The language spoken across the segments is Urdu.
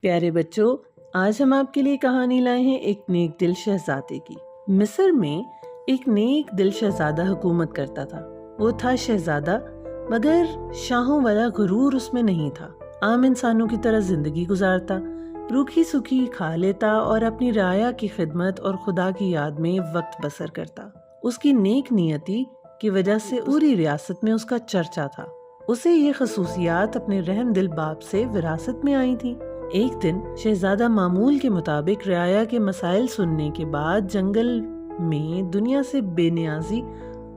پیارے بچوں، آج ہم آپ کے لیے کہانی لائے ہیں ایک نیک دل شہزادے کی۔ مصر میں ایک نیک دل شہزادہ حکومت کرتا تھا۔ وہ تھا شہزادہ، مگر شاہوں والا غرور اس میں نہیں تھا۔ عام انسانوں کی طرح زندگی گزارتا، روکھی سکھی کھا لیتا اور اپنی رعایا کی خدمت اور خدا کی یاد میں وقت بسر کرتا۔ اس کی نیک نیتی کی وجہ سے پوری ریاست میں اس کا چرچا تھا۔ اسے یہ خصوصیات اپنے رحم دل باپ سے وراثت میں آئی تھی۔ ایک دن شہزادہ معمول کے مطابق رعایا کے مسائل سننے کے بعد جنگل میں دنیا سے بے نیازی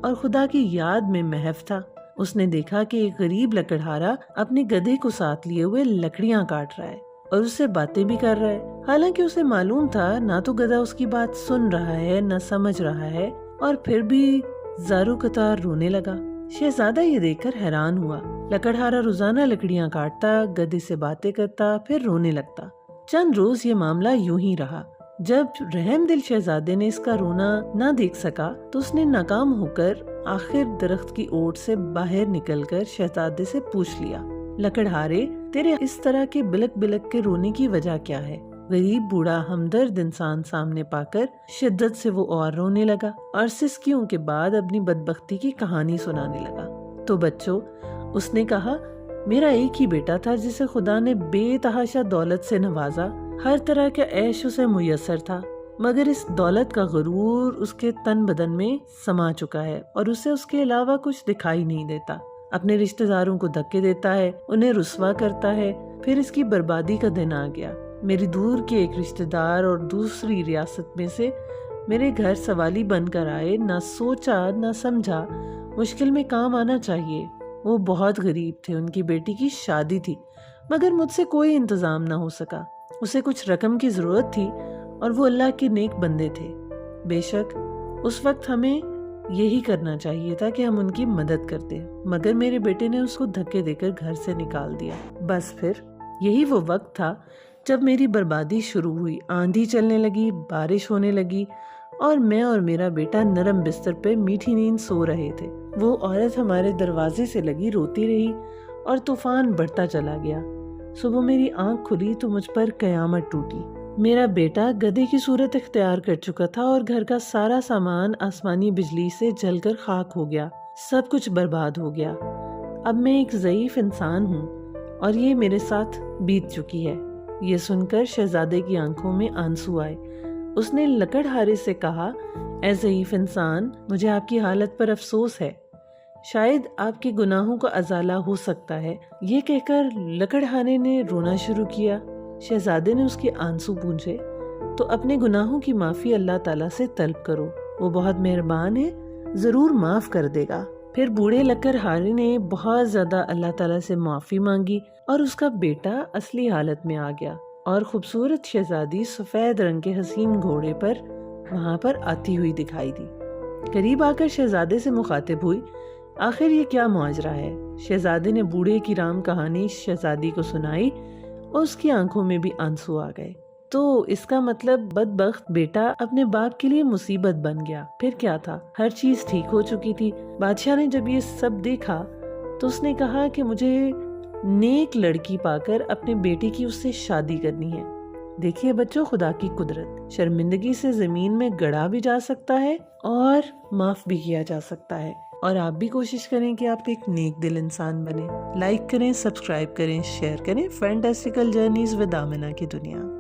اور خدا کی یاد میں محو تھا۔ اس نے دیکھا کہ ایک غریب لکڑہارا اپنے گدھے کو ساتھ لیے ہوئے لکڑیاں کاٹ رہا ہے اور اس سے باتیں بھی کر رہا ہے۔ حالانکہ اسے معلوم تھا نہ تو گدھا اس کی بات سن رہا ہے نہ سمجھ رہا ہے، اور پھر بھی زارو قطار رونے لگا۔ شہزادہ یہ دیکھ کر حیران ہوا۔ لکڑہارا روزانہ لکڑیاں کاٹتا، گدھے سے باتیں کرتا، پھر رونے لگتا۔ چند روز یہ معاملہ یوں ہی رہا۔ جب رحم دل شہزادے نے اس کا رونا نہ دیکھ سکا تو اس نے ناکام ہو کر آخر درخت کی اوٹ سے باہر نکل کر شہزادے سے پوچھ لیا، لکڑہارے، تیرے اس طرح کے بلک بلک کے رونے کی وجہ کیا ہے؟ غریب بوڑھا ہمدرد انسان سامنے پا کر شدت سے وہ اور رونے لگا اور سسکیوں کے بعد اپنی بدبختی کی کہانی سنانے لگا۔ تو بچوں، اس نے کہا، میرا ایک ہی بیٹا تھا جسے خدا نے بے تحاشا دولت سے نوازا۔ ہر طرح کا عیش اسے میسر تھا، مگر اس دولت کا غرور اس کے تن بدن میں سما چکا ہے اور اسے اس کے علاوہ کچھ دکھائی نہیں دیتا۔ اپنے رشتہ داروں کو دھکے دیتا ہے، انہیں رسوا کرتا ہے۔ پھر اس کی بربادی کا دن آ گیا۔ میری دور کے ایک رشتہ دار اور دوسری ریاست میں سے میرے گھر سوالی بن کر آئے، نہ سوچا نہ سمجھا، مشکل میں کام آنا چاہیے۔ وہ بہت غریب تھے، ان کی بیٹی کی شادی تھی، مگر مجھ سے کوئی انتظام نہ ہو سکا۔ اسے کچھ رقم کی ضرورت تھی اور وہ اللہ کے نیک بندے تھے۔ بے شک اس وقت ہمیں یہی کرنا چاہیے تھا کہ ہم ان کی مدد کرتے، مگر میرے بیٹے نے اس کو دھکے دے کر گھر سے نکال دیا۔ بس پھر یہی وہ وقت تھا جب میری بربادی شروع ہوئی۔ آندھی چلنے لگی، بارش ہونے لگی اور میں اور میرا بیٹا نرم بستر پہ میٹھی نیند سو رہے تھے۔ وہ عورت ہمارے دروازے سے لگی روتی رہی اور طوفان بڑھتا چلا گیا۔ صبح میری آنکھ کھلی تو مجھ پر قیامت ٹوٹی۔ میرا بیٹا گدھے کی صورت اختیار کر چکا تھا اور گھر کا سارا سامان آسمانی بجلی سے جل کر خاک ہو گیا۔ سب کچھ برباد ہو گیا۔ اب میں ایک ضعیف انسان ہوں اور یہ میرے ساتھ بیت چکی ہے۔ یہ سن کر شہزادے کی آنکھوں میں آنسو آئے۔ اس نے لکڑہارے سے کہا، اے ضعیف انسان، مجھے آپ کی حالت پر افسوس ہے، شاید آپ کے گناہوں کا ازالہ ہو سکتا ہے۔ یہ کہہ کر لکڑہارے نے رونا شروع کیا۔ شہزادے نے اس کے آنسو پونچھے، تو اپنے گناہوں کی معافی اللہ تعالیٰ سے طلب کرو، وہ بہت مہربان ہے، ضرور معاف کر دے گا۔ پھر بوڑھے لکڑہارے نے بہت زیادہ اللہ تعالیٰ سے معافی مانگی اور اس کا بیٹا اصلی حالت میں آ گیا اور خوبصورت شہزادی سفید رنگ کے حسین گھوڑے پر وہاں پر آتی ہوئی دکھائی دی۔ قریب آ کر شہزادے سے مخاطب ہوئی، آخر یہ کیا ماجرا ہے؟ شہزادے نے بوڑھے کی رام کہانی شہزادی کو سنائی اور اس کی آنکھوں میں بھی آنسو آ گئے۔ تو اس کا مطلب بدبخت بیٹا اپنے باپ کے لیے مصیبت بن گیا۔ پھر کیا تھا، ہر چیز ٹھیک ہو چکی تھی۔ بادشاہ نے جب یہ سب دیکھا تو اس نے کہا کہ مجھے نیک لڑکی پا کر اپنے بیٹے کی اس سے شادی کرنی ہے۔ دیکھیے بچوں، خدا کی قدرت، شرمندگی سے زمین میں گڑا بھی جا سکتا ہے اور معاف بھی کیا جا سکتا ہے۔ اور آپ بھی کوشش کریں کہ آپ ایک نیک دل انسان بنیں۔ لائک کریں، سبسکرائب کریں، شیئر کریں۔ فینٹاسٹیکل جرنیز ود آمنہ کی دنیا۔